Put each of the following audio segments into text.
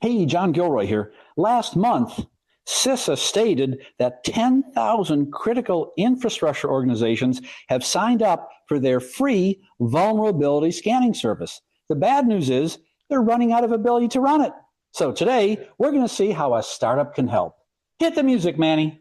Hey, John Gilroy here. Last month, CISA stated that 10,000 critical infrastructure organizations have signed up for their free vulnerability scanning service. The bad news is they're running out of ability to run it. So today, we're going to see how a startup can help. Hit the music, Manny.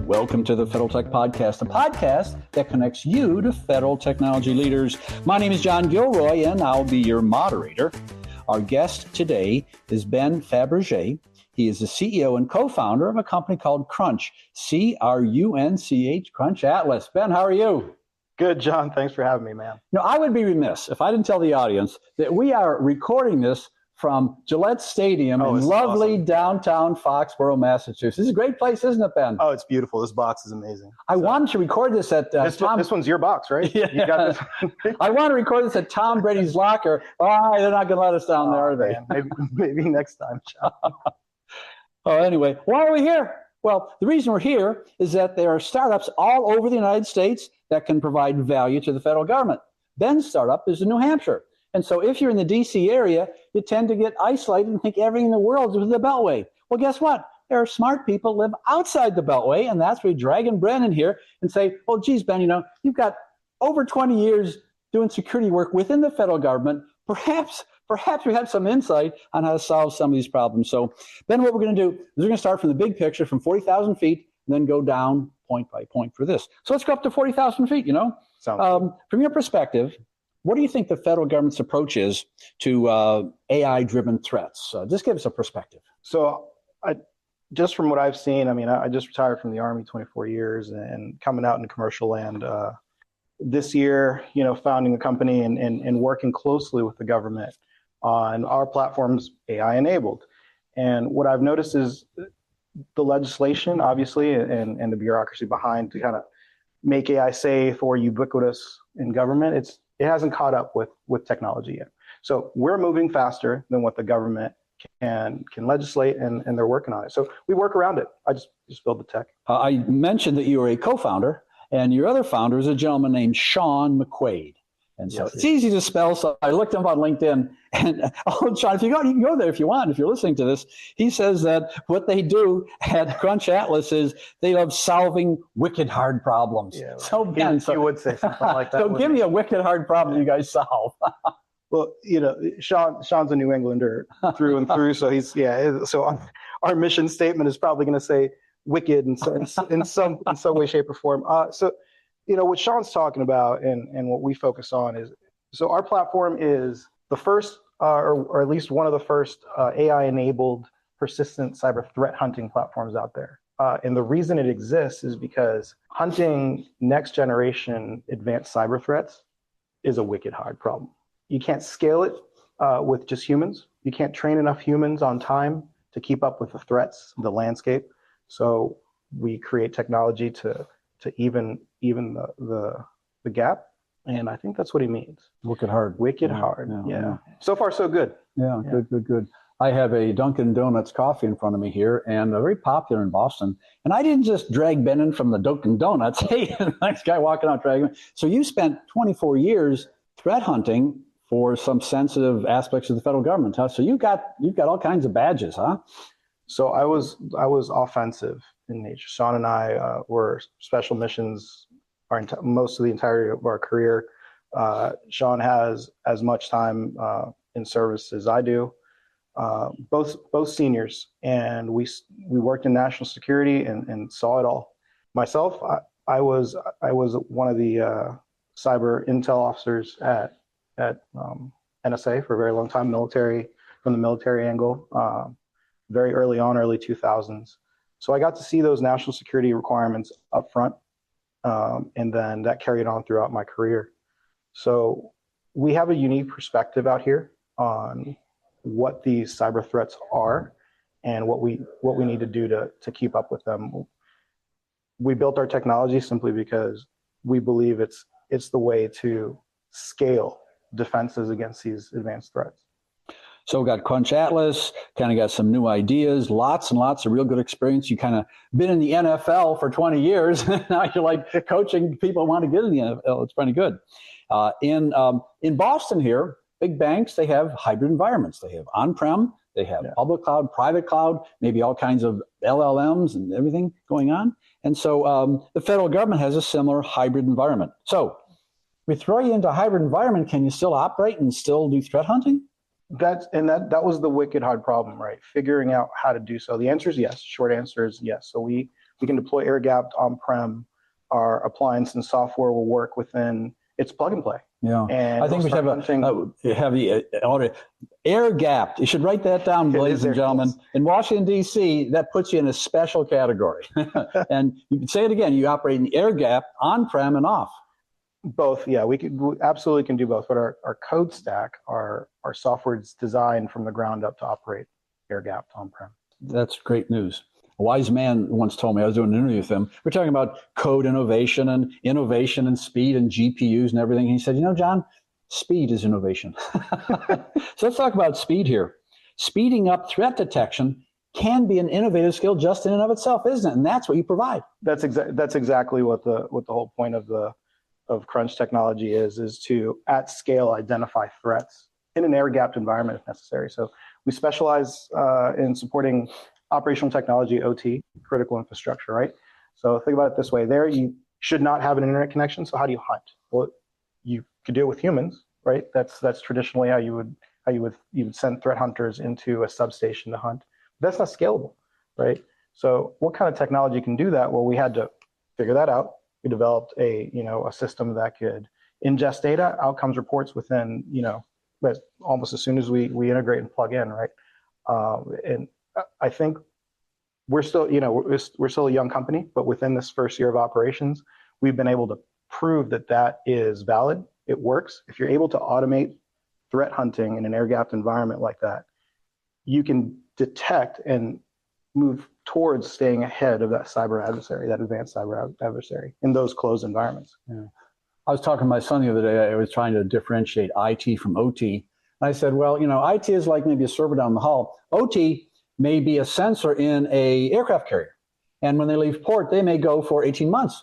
Welcome to the Federal Tech Podcast, a podcast that connects you to federal technology leaders. My name is John Gilroy, and I'll be your moderator. Our guest today is Ben Fabrelle. He is the CEO and co-founder of a company called Crunch, C-R-U-N-C-H, CrunchAtlas. Ben, how are you? Good, John. Thanks for having me, man. Now, I would be remiss if I didn't tell the audience that we are recording this from Gillette Stadium in lovely downtown Foxborough, Massachusetts. This is a great place, isn't it, Ben? Oh, it's beautiful. This box is amazing. I wanted to record this at this one's your box, right? Yeah. You got this. I want to record this at Tom Brady's locker. Oh, they're not going to let us down there, are they? Maybe next time, John. Oh, anyway, why are we here? Well, the reason we're here is that there are startups all over the United States that can provide value to the federal government. Ben's startup is in New Hampshire. And so if you're in the D.C. area, you tend to get isolated and think everything in the world is with the Beltway. Well, guess what? There are smart people live outside the Beltway, and that's where we drag in Brennan here and say, well, geez, Ben, you've got over 20 years doing security work within the federal government. Perhaps we have some insight on how to solve some of these problems. So, Ben, what we're going to do is we're going to start from the big picture, from 40,000 feet, and then go down point by point for this. So let's go up to 40,000 feet, From your perspective, what do you think the federal government's approach is to AI-driven threats? Just give us a perspective. So just from what I've seen, I just retired from the Army, 24 years, and coming out in commercial land this year, founding a company and working closely with the government on our platforms, AI-enabled. And what I've noticed is the legislation, obviously, and the bureaucracy behind to kind of make AI safe or ubiquitous in government, it hasn't caught up with technology yet. So we're moving faster than what the government can legislate, and they're working on it. So we work around it. I just build the tech. I mentioned that you are a co-founder, and your other founder is a gentleman named Sean McQuaid. And so It's easy to spell, so I looked him up on LinkedIn. And Sean, you can go there if you want, if you're listening to this. He says that what they do at CrunchAtlas is they love solving wicked hard problems. Yeah, so he would say something like that. So give me a wicked hard problem you guys solve. Well, Sean's a New Englander through and through, so so our mission statement is probably going to say wicked in some way, shape, or form. What Sean's talking about and what we focus on is, so our platform is the first, or at least one of the first AI-enabled persistent cyber threat hunting platforms out there. And the reason it exists is because hunting next generation advanced cyber threats is a wicked hard problem. You can't scale it with just humans. You can't train enough humans on time to keep up with the threats, the landscape. So we create technology to even the gap, and I think that's what he means. Wicked hard. Wicked hard. Yeah. So far, so good. Yeah. Good. I have a Dunkin' Donuts coffee in front of me here, and very popular in Boston. And I didn't just drag Ben in from the Dunkin' Donuts. Hey, nice guy walking out dragging. So you spent 24 years threat hunting for some sensitive aspects of the federal government, huh? So you've got all kinds of badges, huh? So I was offensive in nature. Sean and I were special missions most of the entirety of our career. Sean has as much time in service as I do. Both seniors, and we worked in national security and saw it all. Myself, I was one of the cyber intel officers at NSA for a very long time, from the military angle, very early on, early 2000s. So I got to see those national security requirements up front, and then that carried on throughout my career. So we have a unique perspective out here on what these cyber threats are and what we need to do to keep up with them. We built our technology simply because we believe it's the way to scale defenses against these advanced threats. So we got CrunchAtlas, kind of got some new ideas, lots and lots of real good experience. You kind of been in the NFL for 20 years. Now you're like coaching people who want to get in the NFL. It's pretty good. In Boston here, big banks, they have hybrid environments. They have on-prem, they have public cloud, private cloud, maybe all kinds of LLMs and everything going on. And so the federal government has a similar hybrid environment. So we throw you into a hybrid environment, can you still operate and still do threat hunting? That was the wicked hard problem, right? Figuring out how to do so. The answer is yes. Short answer is yes. So we can deploy air-gapped on-prem. Our appliance and software will work within. It's plug and play. Yeah, and I think we should have the air-gapped. You should write that down, ladies and gentlemen. In Washington, D.C., that puts you in a special category. And you can say it again. You operate in air-gapped, on-prem, and off. Both, yeah, we absolutely can do both. But our code stack, our software is designed from the ground up to operate air-gapped on-prem. That's great news. A wise man once told me, I was doing an interview with him, we're talking about code innovation and speed and GPUs and everything. And he said, John, speed is innovation. So let's talk about speed here. Speeding up threat detection can be an innovative skill just in and of itself, isn't it? And that's what you provide. That's exactly what the whole point of Crunch technology is to at scale identify threats in an air-gapped environment if necessary. So we specialize in supporting operational technology, OT, critical infrastructure, right? So think about it this way. There, you should not have an internet connection. So how do you hunt? Well, you could do it with humans, right? That's traditionally how you would send threat hunters into a substation to hunt. But that's not scalable, right? So what kind of technology can do that? Well, we had to figure that out. We developed a system that could ingest data, outcomes reports within, but almost as soon as we integrate and plug in, right? And I think we're still, we're still a young company, but within this first year of operations, we've been able to prove that is valid. It works. If you're able to automate threat hunting in an air-gapped environment like that, you can detect and move towards staying ahead of that cyber adversary, that advanced cyber adversary in those closed environments. Yeah. I was talking to my son the other day. I was trying to differentiate IT from OT. I said, well, IT is like maybe a server down the hall. OT may be a sensor in a aircraft carrier. And when they leave port, they may go for 18 months.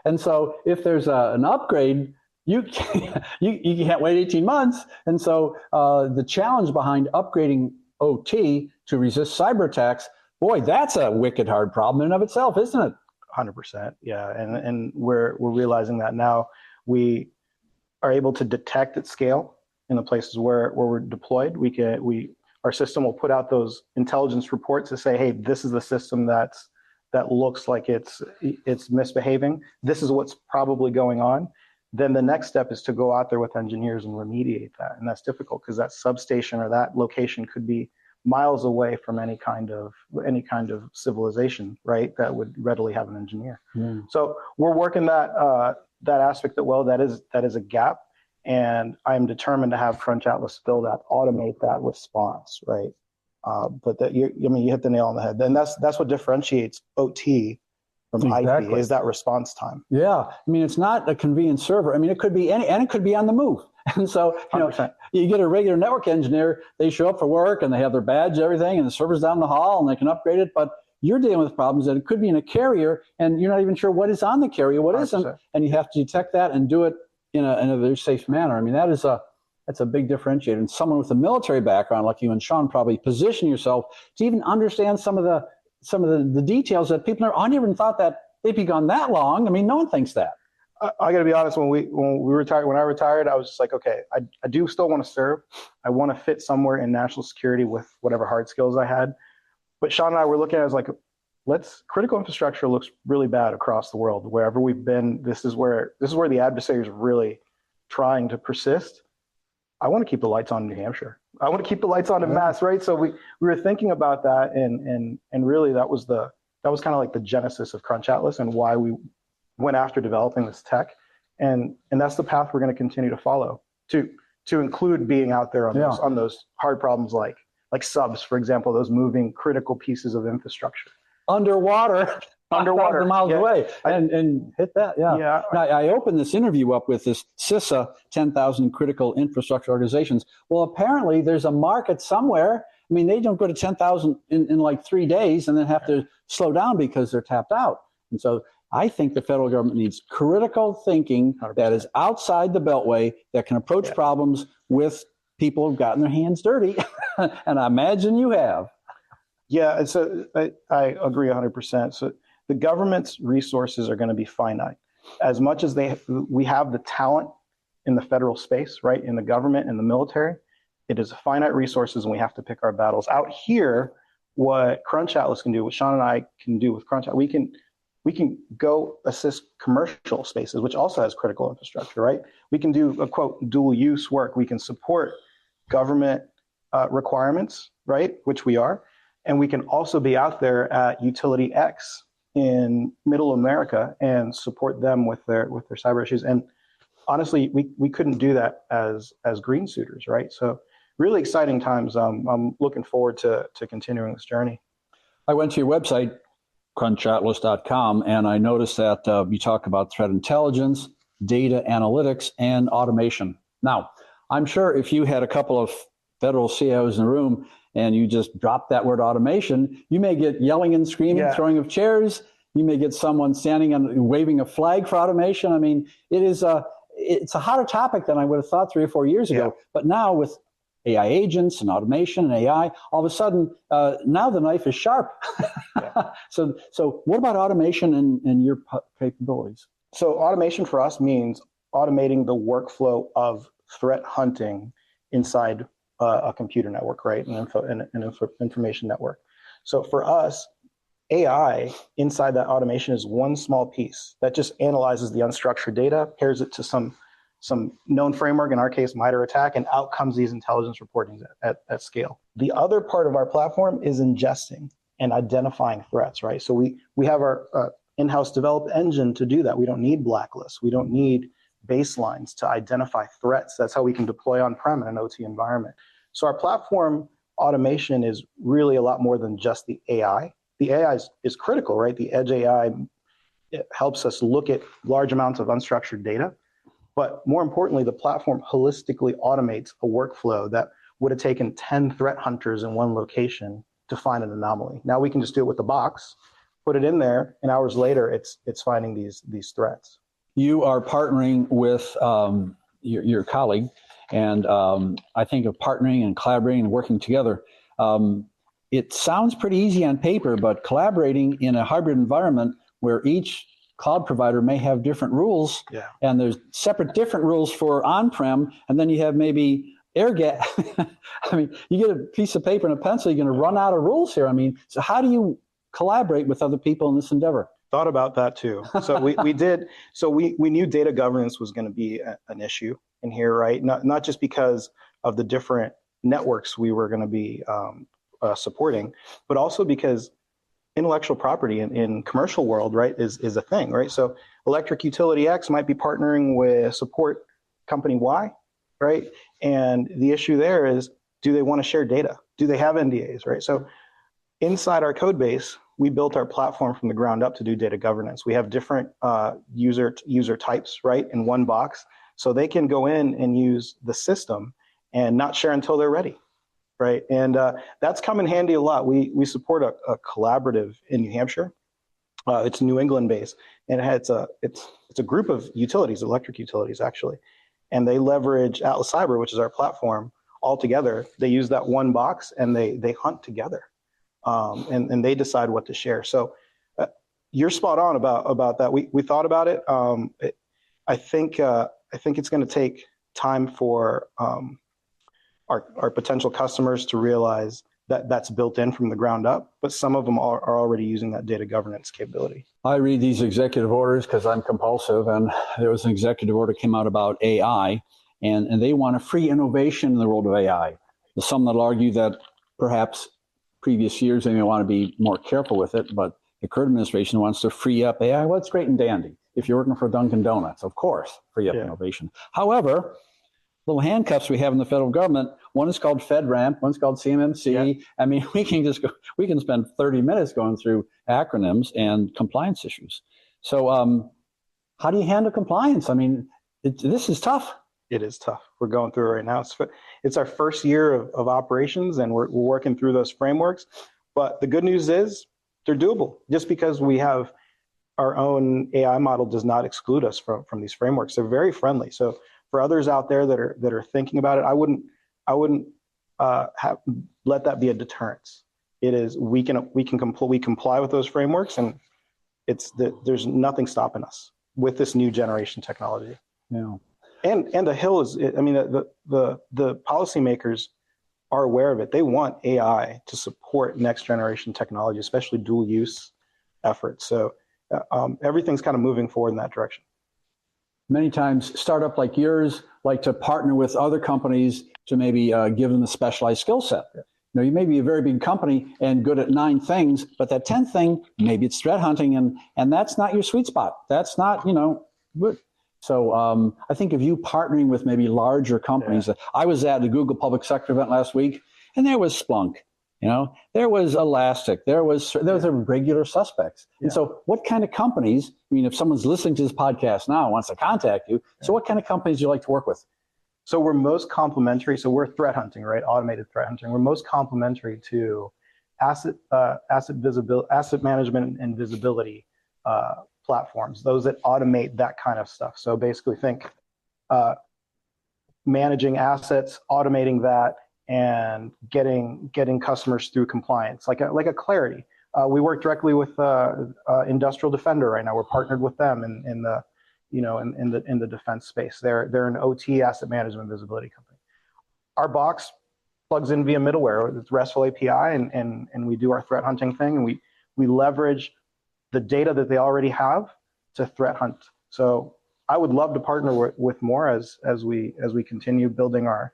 And so if there's an upgrade, you can't wait 18 months. And so the challenge behind upgrading OT to resist cyber attacks, boy, that's a wicked hard problem in and of itself, isn't it? 100%. Yeah. And we're realizing that now. We are able to detect at scale in the places where we're deployed. Our system will put out those intelligence reports to say, hey, this is the system that looks like it's misbehaving. This is what's probably going on. Then the next step is to go out there with engineers and remediate that. And that's difficult because that substation or that location could be miles away from any kind of civilization, right? That would readily have an engineer. Mm. So we're working that aspect that is a gap. And I'm determined to have CrunchAtlas fill that, automate that response, right? But you hit the nail on the head. Then that's what differentiates OT from IP is that response time. Yeah, it's not a convenient server. It could be and it could be on the move. And so, you get a regular network engineer, they show up for work and they have their badge, everything, and the server's down the hall and they can upgrade it. But you're dealing with problems that it could be in a carrier and you're not even sure what is on the carrier, what 100%. Isn't, and you have to detect that and do it in a very safe manner. That's a big differentiator. And someone with a military background like you and Sean probably position yourself to even understand some of the details that people I never even thought that they'd be gone that long. No one thinks that. I got to be honest. When I retired, I was just like, okay, I do still want to serve. I want to fit somewhere in national security with whatever hard skills I had. But Sean and I were looking at it as like, critical infrastructure looks really bad across the world. Wherever we've been, this is where the adversary is really trying to persist. I want to keep the lights on in New Hampshire. I want to keep the lights on in Mass, right? So we were thinking about that, and really that was kind of like the genesis of CrunchAtlas and why we went after developing this tech, and that's the path we're going to continue to follow to include being out there on those hard problems like subs, for example, those moving critical pieces of infrastructure. Underwater. underwater, 5,000 miles away, and hit that. Yeah. Yeah. Now, I opened this interview up with this CISA, 10,000 critical infrastructure organizations. Well, apparently there's a market somewhere. I mean, they don't go to 10,000 in like 3 days and then have to slow down because they're tapped out. And so I think the federal government needs critical thinking 100%. that is outside the beltway, that can approach problems with people who've gotten their hands dirty. And I imagine you have. Yeah, so I agree 100%. So the government's resources are going to be finite. As much as we have the talent in the federal space, right, in the government and the military, it is finite resources, and we have to pick our battles. Out here, what CrunchAtlas can do, what Sean and I can do with CrunchAtlas, we can go assist commercial spaces, which also has critical infrastructure, right? We can do a quote dual use work. We can support government requirements, right, which we are, and we can also be out there at Utility X in Middle America and support them with their cyber issues. And honestly, we couldn't do that as green suiters, right? So really exciting times. I'm looking forward to continuing this journey. I went to your website, CrunchAtlas.com, and I noticed that you talk about threat intelligence, data analytics, and automation. Now, I'm sure if you had a couple of federal CIOs in the room and you just drop that word automation, you may get yelling and screaming, throwing of chairs. You may get someone standing and waving a flag for automation. I mean, it's a hotter topic than I would have thought 3 or 4 years ago. But now with AI agents and automation and AI, all of a sudden, now the knife is sharp. So what about automation and your capabilities? So automation for us means automating the workflow of threat hunting inside a computer network, right? An information network. So for us, AI inside that automation is one small piece that just analyzes the unstructured data, pairs it to some known framework, in our case, MITRE ATT&CK, and out comes these intelligence reportings at scale. The other part of our platform is ingesting and identifying threats, right? So we have our in-house developed engine to do that. We don't need blacklists. We don't need baselines to identify threats. That's how we can deploy on-prem in an OT environment. So our platform automation is really a lot more than just the AI. The AI is critical, right? The edge AI helps us look at large amounts of unstructured data. But more importantly, the platform holistically automates a workflow that would have taken 10 threat hunters in one location to find an anomaly. Now we can just do it with the box, put it in there, and hours later, it's finding these threats. You are partnering with your colleague, and I think of partnering and collaborating and working together. It sounds pretty easy on paper, but collaborating in a hybrid environment where each cloud provider may have different rules, and there's different rules for on-prem, and then you have maybe air gap. I mean, you get a piece of paper and a pencil, you're going to run out of rules here. I mean, so how do you collaborate with other people in this endeavor? Thought about that too. So we did. So we knew data governance was going to be an issue in here, right? Not just because of the different networks we were going to be supporting, but also because intellectual property in commercial world, right, is a thing, right? So electric utility X might be partnering with support company Y, right? And the issue there is, do they want to share data? Do they have NDAs, right? So inside our code base, we built our platform from the ground up to do data governance. We have different user types, right, in one box. So they can go in and use the system and not share until they're ready, right? And that's come in handy a lot. We support a collaborative in New Hampshire. It's New England based, and it's a group of utilities, electric utilities actually, and they leverage Atlas Cyber, which is our platform, all together. They use that one box and they hunt together, and they decide what to share. So you're spot on about that. We thought about it. I think it's going to take time for our potential customers to realize that that's built in from the ground up, but some of them are already using that data governance capability. I read these executive orders because I'm compulsive, and there was an executive order came out about AI, and they want a free innovation in the world of AI. There's some that argue that perhaps previous years they may want to be more careful with it, but the current administration wants to free up AI. Well, it's great and dandy. If you're working for Dunkin' Donuts, of course, free up innovation. However, little handcuffs we have in the federal government. One is called FedRAMP, one's called CMMC. Yeah. I mean, we can spend 30 minutes going through acronyms and compliance issues. So how do you handle compliance? I mean, this is tough. It is tough. We're going through it right now. It's our first year of operations, and we're working through those frameworks. But the good news is they're doable. Just because we have our own AI model does not exclude us from these frameworks. They're very friendly. So for others out there that are thinking about it, I wouldn't let that be a deterrence. It is we comply with those frameworks, and there's nothing stopping us with this new generation technology. Yeah. And the hill is, I mean, the policymakers are aware of it. They want AI to support next generation technology, especially dual use efforts. So everything's kind of moving forward in that direction. Many times, startup like yours like to partner with other companies to maybe give them a specialized skill set. You know, you may be a very big company and good at 9 things, but that 10th thing, maybe it's threat hunting, and that's not your sweet spot. That's not, good. So I think of you partnering with maybe larger companies. Yeah. I was at the Google Public Sector event last week, and there was Splunk, there was Elastic, there was a regular suspects. Yeah. And so what kind of companies, I mean, if someone's listening to this podcast now and wants to contact you, so what kind of companies do you like to work with? So we're most complementary. So we're threat hunting, right? Automated threat hunting. We're most complementary to asset management and visibility platforms, those that automate that kind of stuff. So basically think managing assets, automating that, and getting customers through compliance, like a Clarity. We work directly with Industrial Defender right now. We're partnered with them in the defense space. They're an OT asset management visibility company. Our box plugs in via middleware. It's RESTful API, and we do our threat hunting thing, and we leverage the data that they already have to threat hunt. So I would love to partner with more as we continue building our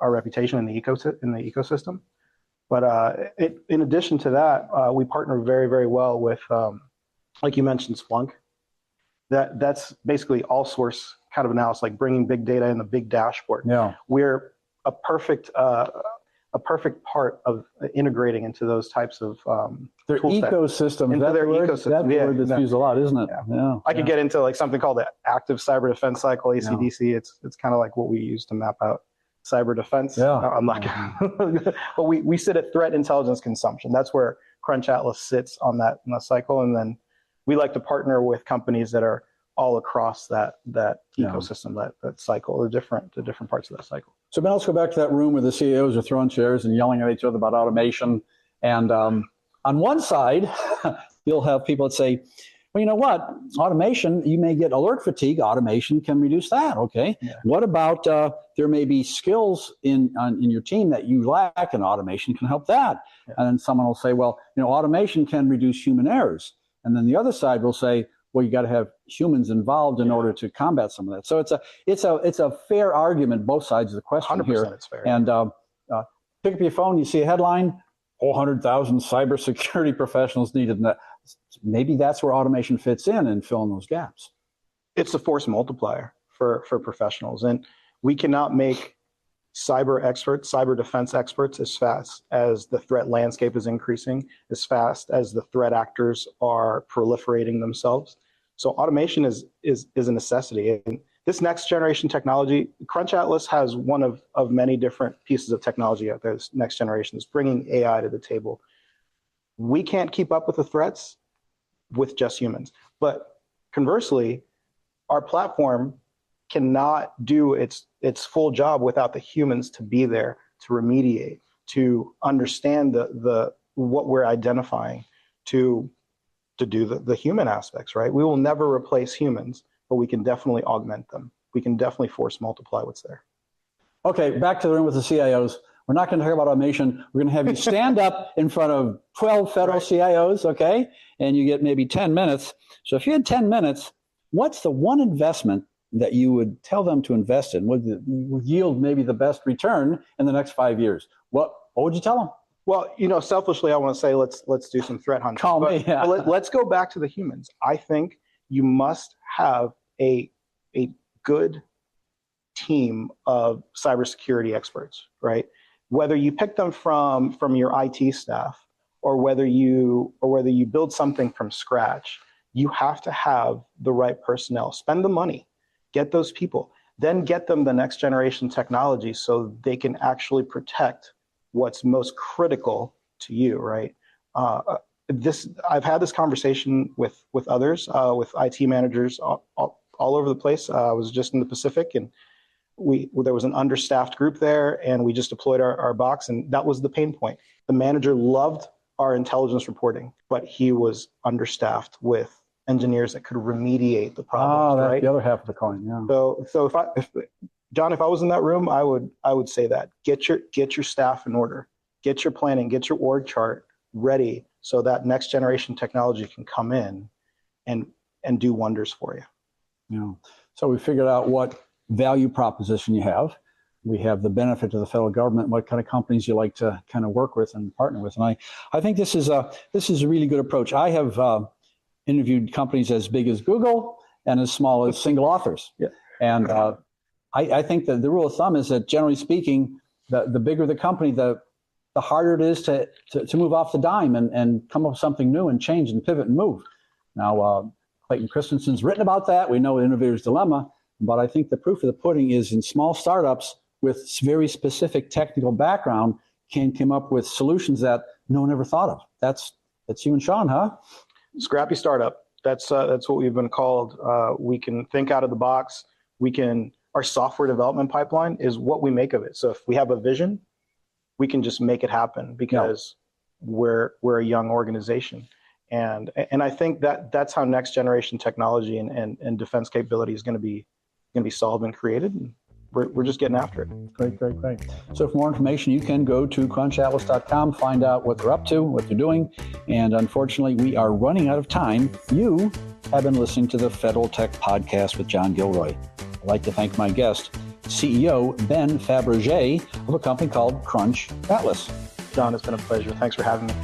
reputation in the ecosystem. But in addition to that, we partner very, very well with, like you mentioned, Splunk. That's basically all source kind of analysis, like bringing big data in the big dashboard. Yeah. We're a perfect part of integrating into those types of their ecosystem. Into their ecosystem. That's the word that's used a lot, isn't it? Yeah. I could get into like something called the Active Cyber Defense Cycle, ACDC. Yeah. It's kind of like what we use to map out cyber defense. Yeah. I'm not gonna, but we sit at threat intelligence consumption. That's where CrunchAtlas sits on that cycle, and then we like to partner with companies that are all across that ecosystem, that cycle, the different parts of that cycle. So Ben, let's go back to that room where the CEOs are throwing chairs and yelling at each other about automation. And on one side, you'll have people that say, well, you know what? Automation, you may get alert fatigue. Automation can reduce that. Okay. Yeah. What about there may be skills in your team that you lack, and automation can help that. Yeah. And then someone will say, well, automation can reduce human errors. And then the other side will say, well, you got to have humans involved in order to combat some of that. So it's a fair argument, both sides of the question 100% here. It's fair. And pick up your phone, you see a headline, 400,000 cybersecurity professionals needed. And maybe that's where automation fits in filling those gaps. It's a force multiplier for professionals, and we cannot make cyber experts, cyber defense experts, as fast as the threat landscape is increasing, as fast as the threat actors are proliferating themselves. So automation is a necessity. And this next generation technology, CrunchAtlas has one of many different pieces of technology out there. This next generation is bringing AI to the table. We can't keep up with the threats with just humans. But conversely, our platform cannot do its full job without the humans to be there to remediate, to understand what we're identifying, to do the human aspects, right? We will never replace humans, but we can definitely augment them. We can definitely force multiply what's there. Okay, back to the room with the CIOs. We're not going to talk about automation. We're going to have you stand up in front of 12 federal CIOs, okay? And you get maybe 10 minutes. So if you had 10 minutes, what's the one investment that you would tell them to invest in would yield maybe the best return in the next 5 years? What would you tell them? Well, selfishly, I want to say let's do some threat hunting. Call me. Yeah. Let's go back to the humans. I think you must have a good team of cybersecurity experts, right? Whether you pick them from your IT staff or whether you build something from scratch, you have to have the right personnel. Spend the money, get those people, then get them the next generation technology so they can actually protect what's most critical to you, right? I've had this conversation with others, with IT managers all over the place. I was just in the Pacific, and there was an understaffed group there, and we just deployed our box, and that was the pain point. The manager loved our intelligence reporting, but he was understaffed with engineers that could remediate the problems. That's right? The other half of the coin. Yeah. So John, if I was in that room, I would say that get your staff in order, get your planning, get your org chart ready, so that next generation technology can come in and do wonders for you. Yeah. So we figured out what value proposition you have. We have the benefit to the federal government, what kind of companies you like to kind of work with and partner with. And I think this is a really good approach. I have interviewed companies as big as Google and as small as single authors. Yeah. And I think that the rule of thumb is that, generally speaking, the bigger the company, the harder it is to move off the dime and come up with something new and change and pivot and move. Now, Clayton Christensen's written about that. We know Innovator's Dilemma, but I think the proof of the pudding is in small startups with very specific technical background can come up with solutions that no one ever thought of. That's you and Sean, huh? Scrappy startup. That's what we've been called. We can think out of the box. Our software development pipeline is what we make of it. So if we have a vision, we can just make it happen because we're a young organization. And I think that's how next generation technology and defense capability is going to be solved and created. And we're just getting after it. Great. So for more information, you can go to CrunchAtlas.com, find out what they're up to, what they're doing. And unfortunately, we are running out of time. You have been listening to the Federal Tech Podcast with John Gilroy. I'd like to thank my guest, CEO Ben Fabrelle of a company called CrunchAtlas. John, it's been a pleasure. Thanks for having me.